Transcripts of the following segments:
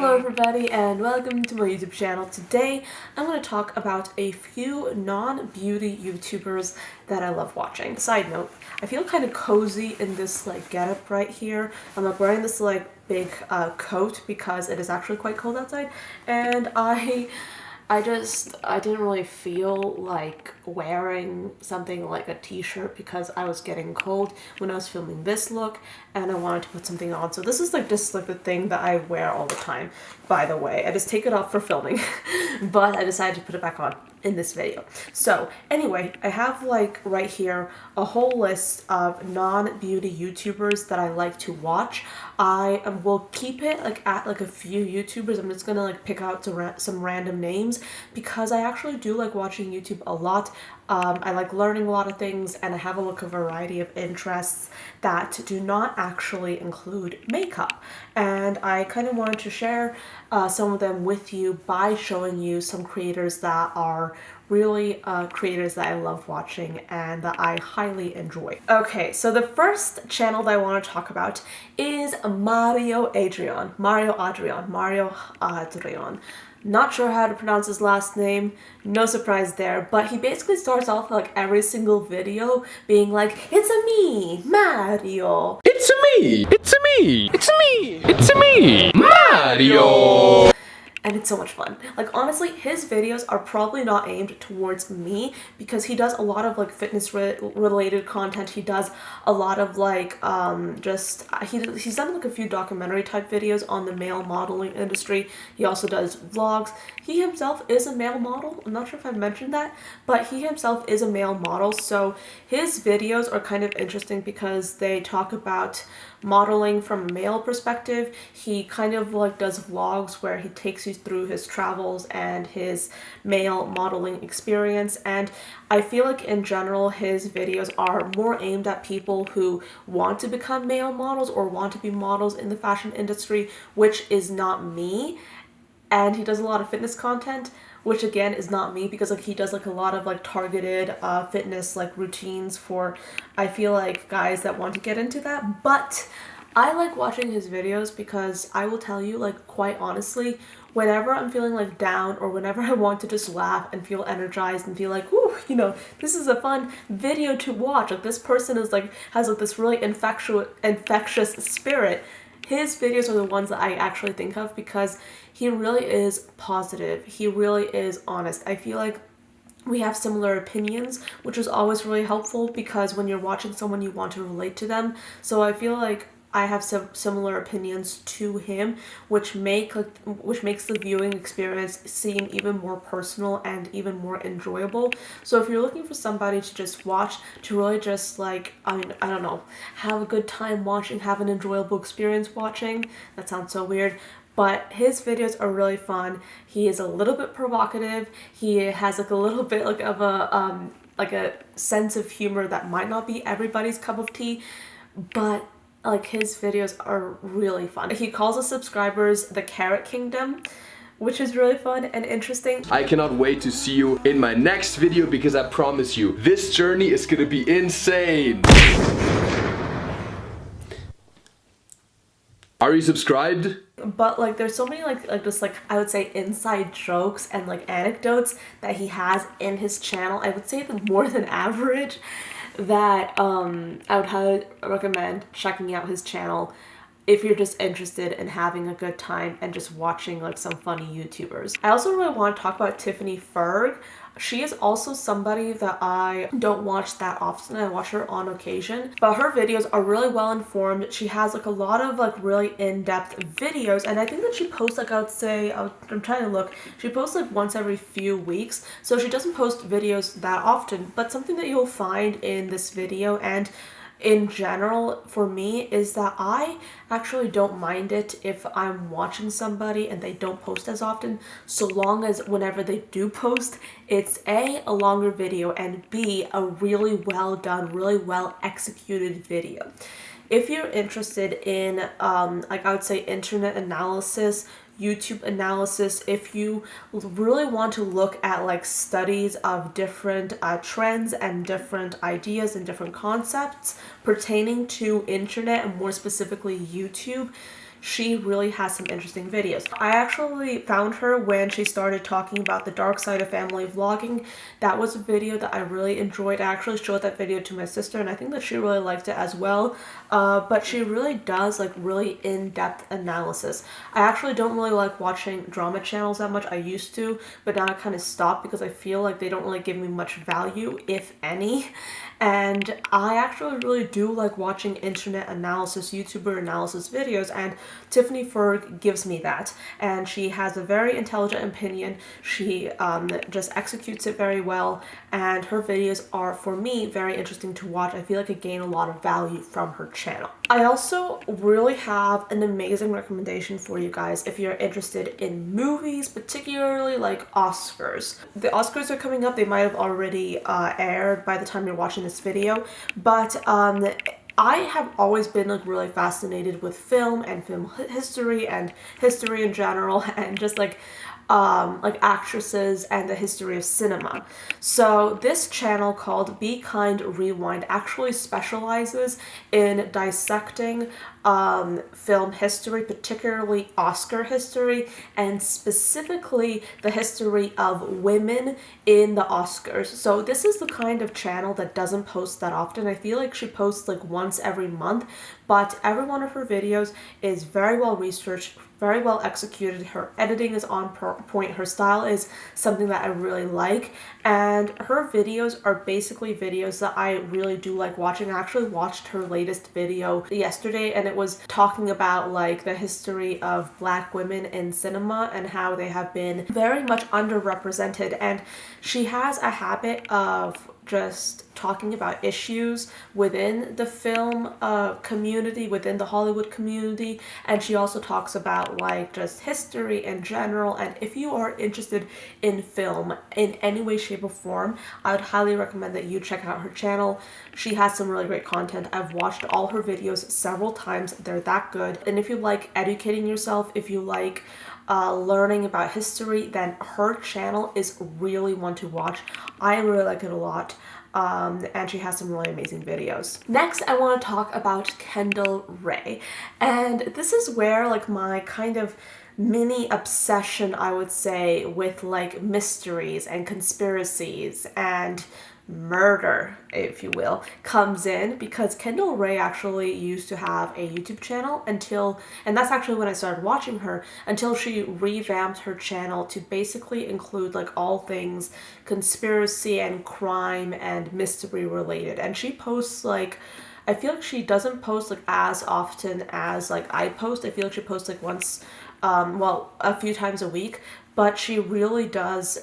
Hello everybody and welcome to my YouTube channel. Today I'm going to talk about a few non-beauty YouTubers that I love watching. Side note, I feel kind of cozy in this like getup right here. I'm like wearing this like big coat because it is actually quite cold outside, and I didn't really feel like wearing something like a t-shirt because I was getting cold when I was filming this look and I wanted to put something on. So this is like just like the thing that I wear all the time, by the way. I just take it off for filming, but I decided to put it back on in this video. So anyway, I have like right here a whole list of non-beauty YouTubers that I like to watch. I will keep it like at like a few YouTubers. I'm just gonna like pick out some random names because I actually do like watching YouTube a lot. I like learning a lot of things, and I have a variety of interests that do not actually include makeup, and I kind of wanted to share some of them with you by showing you some creators that are really creators that I love watching and that I highly enjoy. Okay, so the first channel that I want to talk about is Mario Adrion. Not sure how to pronounce his last name, no surprise there, but he basically starts off like every single video being like, "It's a me, Mario. It's a me! It's a me! It's a me! It's a me! Mario!" And it's so much fun. Like honestly, his videos are probably not aimed towards me because he does a lot of like fitness related content. He does a lot of like he's done like a few documentary type videos on the male modeling industry. He also does vlogs. He himself is a male model. I'm not sure if I've mentioned that, but he himself is a male model. So his videos are kind of interesting because they talk about modeling from a male perspective. He kind of like does vlogs where he takes you through his travels and his male modeling experience, and I feel like in general his videos are more aimed at people who want to become male models or want to be models in the fashion industry, which is not me. And he does a lot of fitness content, which again is not me because like he does like a lot of like targeted fitness like routines for, I feel like, guys that want to get into that. But I like watching his videos because I will tell you, like, quite honestly, whenever I'm feeling like down or whenever I want to just laugh and feel energized and feel like, ooh, you know, this is a fun video to watch, like this person is like has like this really infectious spirit, his videos are the ones that I actually think of because he really is positive. He really is honest. I feel like we have similar opinions, which is always really helpful because when you're watching someone, you want to relate to them. So I feel like I have some similar opinions to him, which makes the viewing experience seem even more personal and even more enjoyable. So if you're looking for somebody to just watch, to really just like, I don't know, have a good time watching, have an enjoyable experience watching, that sounds so weird, but his videos are really fun. He is a little bit provocative. He has like a little bit like of a sense of humor that might not be everybody's cup of tea, but like his videos are really fun. He calls his subscribers the Carrot Kingdom, which is really fun and interesting. I cannot wait to see you in my next video because I promise you, this journey is gonna be insane. Are you subscribed? But like there's so many like just like I would say inside jokes and like anecdotes that he has in his channel, I would say more than average, that I would highly recommend checking out his channel if you're just interested in having a good time and just watching like some funny YouTubers. I also really want to talk about Tiffany Ferg. She is also somebody that I don't watch that often. I watch her on occasion, but her videos are really well informed. She has like a lot of like really in-depth videos, and I think that she posts like, I would say, I'm trying to look, she posts like once every few weeks, so she doesn't post videos that often. But something that you'll find in this video and in general for me is that I actually don't mind it if I'm watching somebody and they don't post as often, so long as whenever they do post, it's a longer video, and B, a really well done, really well executed video. If you're interested in like I would say internet analysis, YouTube analysis, if you really want to look at like studies of different trends and different ideas and different concepts pertaining to internet and more specifically YouTube, she really has some interesting videos. I actually found her when she started talking about the dark side of family vlogging. That was a video that I really enjoyed. I actually showed that video to my sister and I think that she really liked it as well. But she really does like really in-depth analysis. I actually don't really like watching drama channels that much. I used to, but now I kind of stopped because I feel like they don't really give me much value, if any. And I actually really do like watching internet analysis, YouTuber analysis videos, and Tiffany Ferg gives me that. And she has a very intelligent opinion. She just executes it very well, and her videos are, for me, very interesting to watch. I feel like I gain a lot of value from her channel. I also really have an amazing recommendation for you guys if you're interested in movies, particularly like Oscars. The Oscars are coming up. They might have already aired by the time you're watching this video, but I have always been like really fascinated with film and film history and history in general, and just like actresses and the history of cinema. So this channel called Be Kind Rewind actually specializes in dissecting film history, particularly Oscar history, and specifically the history of women in the Oscars. So this is the kind of channel that doesn't post that often. I feel like she posts like once every month, but every one of her videos is very well researched, very well executed. Her editing is on point. Her style is something that I really like, and her videos are basically videos that I really do like watching. I actually watched her latest video yesterday, and it was talking about like the history of Black women in cinema and how they have been very much underrepresented. And she has a habit of just talking about issues within the film community, within the Hollywood community, and she also talks about like just history in general. And if you are interested in film in any way, shape, or form, I would highly recommend that you check out her channel. She has some really great content. I've watched all her videos several times. They're that good. And if you like educating yourself, if you like learning about history, then her channel is really one to watch. I really like it a lot. And she has some really amazing videos. Next, I want to talk about Kendall Rae. And this is where like my kind of mini obsession, I would say, with like mysteries and conspiracies and murder, if you will, comes in, because Kendall Rae actually used to have a YouTube channel and that's actually when I started watching her, until she revamped her channel to basically include like all things conspiracy and crime and mystery related. And she posts like, I feel like she doesn't post like as often as like I post. I feel like she posts like once, a few times a week, but she really does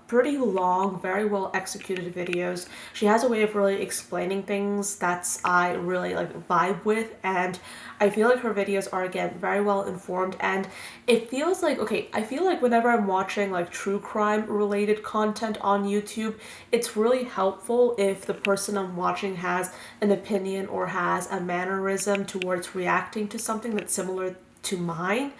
pretty long, very well executed videos. She has a way of really explaining things that's I really like vibe with, and I feel like her videos are, again, very well informed. And it feels like, okay, I feel like whenever I'm watching like true crime related content on YouTube, it's really helpful if the person I'm watching has an opinion or has a mannerism towards reacting to something that's similar to mine,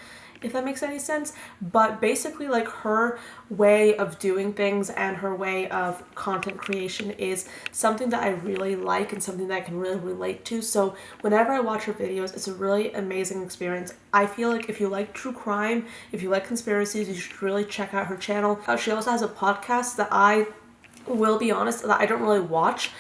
if that makes any sense. But basically, like, her way of doing things and her way of content creation is something that I really like and something that I can really relate to. So whenever I watch her videos, it's a really amazing experience. I feel like if you like true crime, if you like conspiracies, you should really check out her channel. She also has a podcast that I will be honest that I don't really watch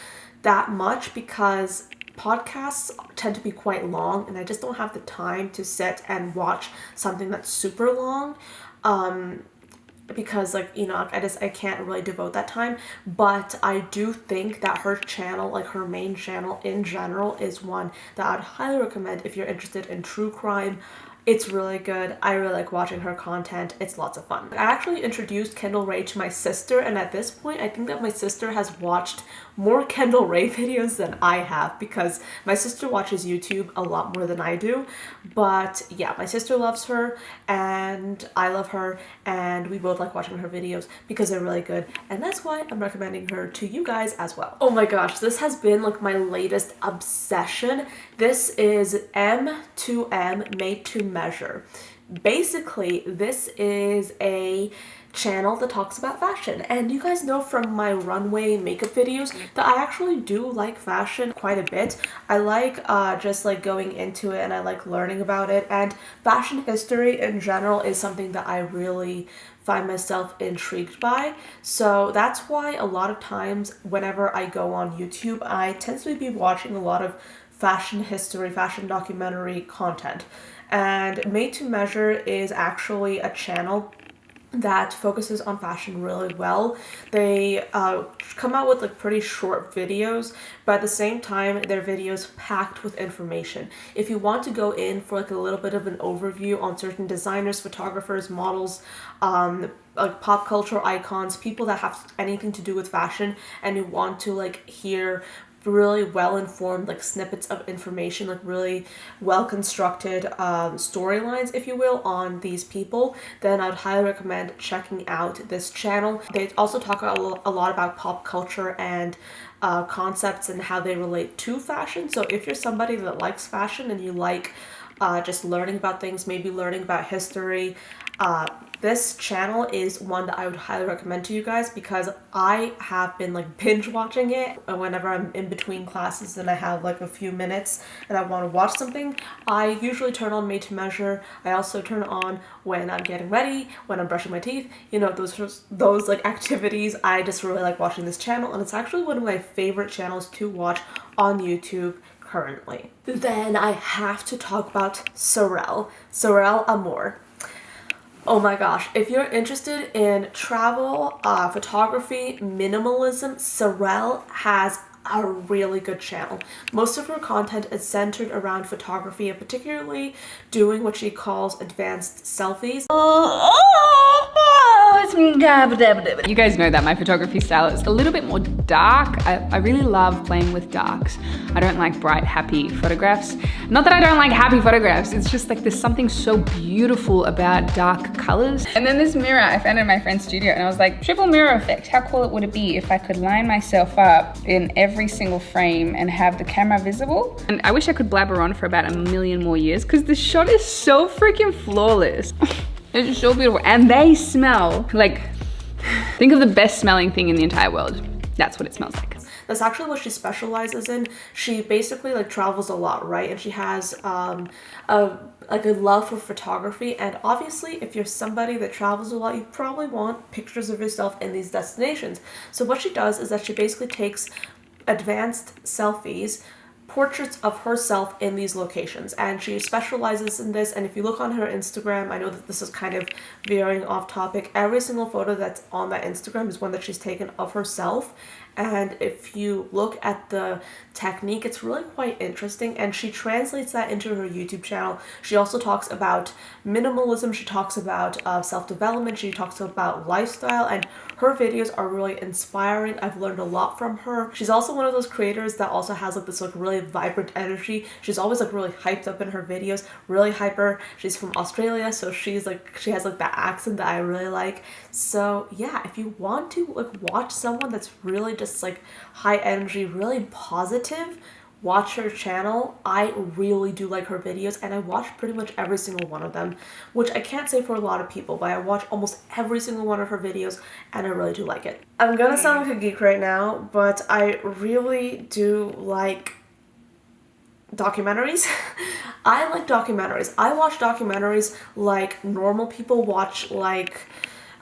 that much, because podcasts tend to be quite long and I just don't have the time to sit and watch something that's super long, because like, you know, I can't really devote that time. But I do think that her channel, like her main channel in general, is one that I'd highly recommend if you're interested in true crime. It's really good. I really like watching her content. It's lots of fun. I actually introduced Kendall Rae to my sister, and at this point, I think that my sister has watched more Kendall Rae videos than I have, because my sister watches YouTube a lot more than I do. But yeah, my sister loves her, and I love her, and we both like watching her videos because they're really good, and that's why I'm recommending her to you guys as well. Oh my gosh, this has been like my latest obsession. This is M2M Made to Measure. Basically, this is a channel that talks about fashion, and you guys know from my runway makeup videos that I actually do like fashion quite a bit. I like just like going into it, and I like learning about it, and fashion history in general is something that I really find myself intrigued by. So that's why a lot of times whenever I go on YouTube, I tend to be watching a lot of fashion history, fashion documentary content. And Made to Measure is actually a channel that focuses on fashion really well. They come out with like pretty short videos, but at the same time, their videos packed with information. If you want to go in for like a little bit of an overview on certain designers, photographers, models, like pop culture icons, people that have anything to do with fashion, and you want to like hear really well informed like snippets of information, like really well constructed storylines, if you will, on these people, then I'd highly recommend checking out this channel. They also talk a lot about pop culture and concepts and how they relate to fashion. So if you're somebody that likes fashion and you like just learning about things, maybe learning about history, this channel is one that I would highly recommend to you guys, because I have been like binge watching it whenever I'm in between classes and I have like a few minutes and I want to watch something. I usually turn on Made to Measure. I also turn it on when I'm getting ready, when I'm brushing my teeth, you know, those like activities. I just really like watching this channel, and it's actually one of my favorite channels to watch on YouTube currently. Then I have to talk about Sorelle Amore. Oh my gosh, if you're interested in travel, photography, minimalism, Sorelle has a really good channel. Most of her content is centered around photography, and particularly doing what she calls advanced selfies. You guys know that my photography style is a little bit more dark. I really love playing with darks. I don't like bright, happy photographs. Not that I don't like happy photographs, it's just like there's something so beautiful about dark colors. And then this mirror I found in my friend's studio, and I was like, triple mirror effect. How cool would it be if I could line myself up in every single frame and have the camera visible? And I wish I could blabber on for about a million more years, because the shot is so freaking flawless. It's just so beautiful, and they smell like, think of the best smelling thing in the entire world. That's what it smells like. That's actually what she specializes in. She basically like travels a lot, right? And she has a love for photography. And obviously, if you're somebody that travels a lot, you probably want pictures of yourself in these destinations. So what she does is that she basically takes advanced selfies, portraits of herself in these locations, and she specializes in this. And if you look on her Instagram, I know that this is kind of veering off topic, every single photo that's on that Instagram is one that she's taken of herself. And if you look at the technique, it's really quite interesting, and she translates that into her YouTube channel. She also talks about minimalism, she talks about self-development, she talks about lifestyle, and her videos are really inspiring. I've learned a lot from her. She's also one of those creators that also has like this like really vibrant energy. She's always like really hyped up in her videos, really hyper. She's from Australia, so she has like that accent that I really like. So yeah, if you want to like watch someone that's really just like high energy, really positive, watch her channel. I really do like her videos, and I watch pretty much every single one of them, which I can't say for a lot of people, but I watch almost every single one of her videos, and I really do like it. I'm gonna sound like a geek right now, but I really do like documentaries. I like documentaries. I watch documentaries like normal people watch, like,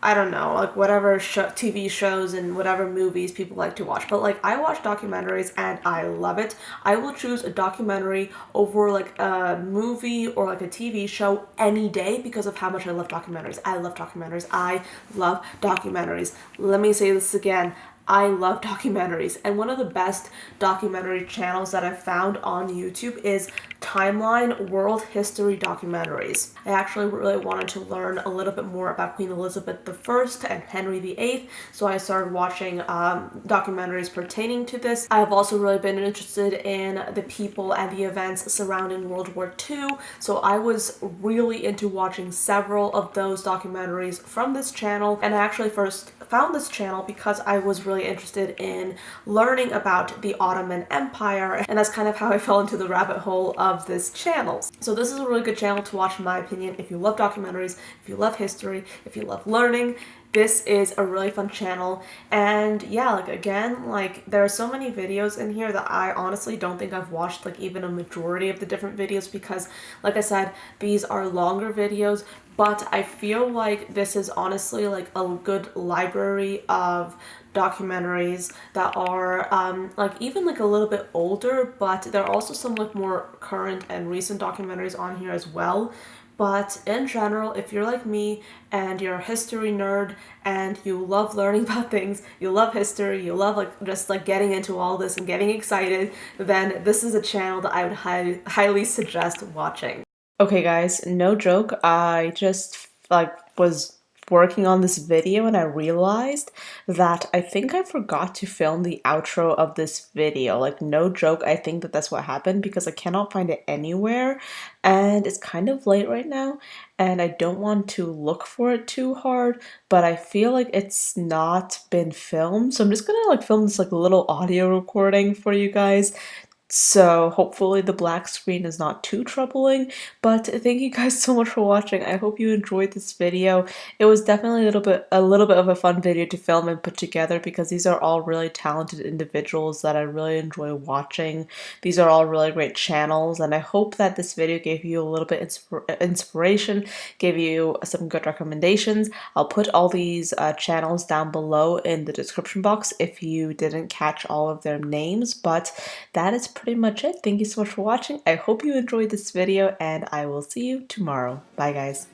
I don't know, like whatever TV shows and whatever movies people like to watch. But like, I watch documentaries and I love it. I will choose a documentary over like a movie or like a TV show any day because of how much I love documentaries. I love documentaries. I love documentaries. Let me say this again. I love documentaries, and one of the best documentary channels that I've found on YouTube is Timeline World History Documentaries. I actually really wanted to learn a little bit more about Queen Elizabeth I and Henry VIII, so I started watching documentaries pertaining to this. I've also really been interested in the people and the events surrounding World War II, so I was really into watching several of those documentaries from this channel. And I actually first found this channel because I was really really interested in learning about the Ottoman Empire, and that's kind of how I fell into the rabbit hole of this channel. So this is a really good channel to watch in my opinion if you love documentaries, if you love history, if you love learning. This is a really fun channel. And yeah, like again, like there are so many videos in here that I honestly don't think I've watched like even a majority of the different videos, because like I said, these are longer videos, but I feel like this is honestly like a good library of documentaries that are like even like a little bit older, but there are also some like more current and recent documentaries on here as well. But in general, if you're like me and you're a history nerd and you love learning about things, you love history, you love like just like getting into all this and getting excited, then this is a channel that I would highly suggest watching. Okay guys, no joke, I just like was working on this video and I realized that I think I forgot to film the outro of this video. Like no joke, I think that that's what happened because I cannot find it anywhere and it's kind of late right now and I don't want to look for it too hard, but I feel like it's not been filmed. So I'm just gonna like film this like little audio recording for you guys. So hopefully the black screen is not too troubling, but thank you guys so much for watching. I hope you enjoyed this video. It was definitely a little bit of a fun video to film and put together because these are all really talented individuals that I really enjoy watching. These are all really great channels, and I hope that this video gave you a little bit inspiration, gave you some good recommendations. I'll put all these channels down below in the description box if you didn't catch all of their names, but that is pretty much it. Thank you so much for watching. I hope you enjoyed this video and I will see you tomorrow. Bye guys.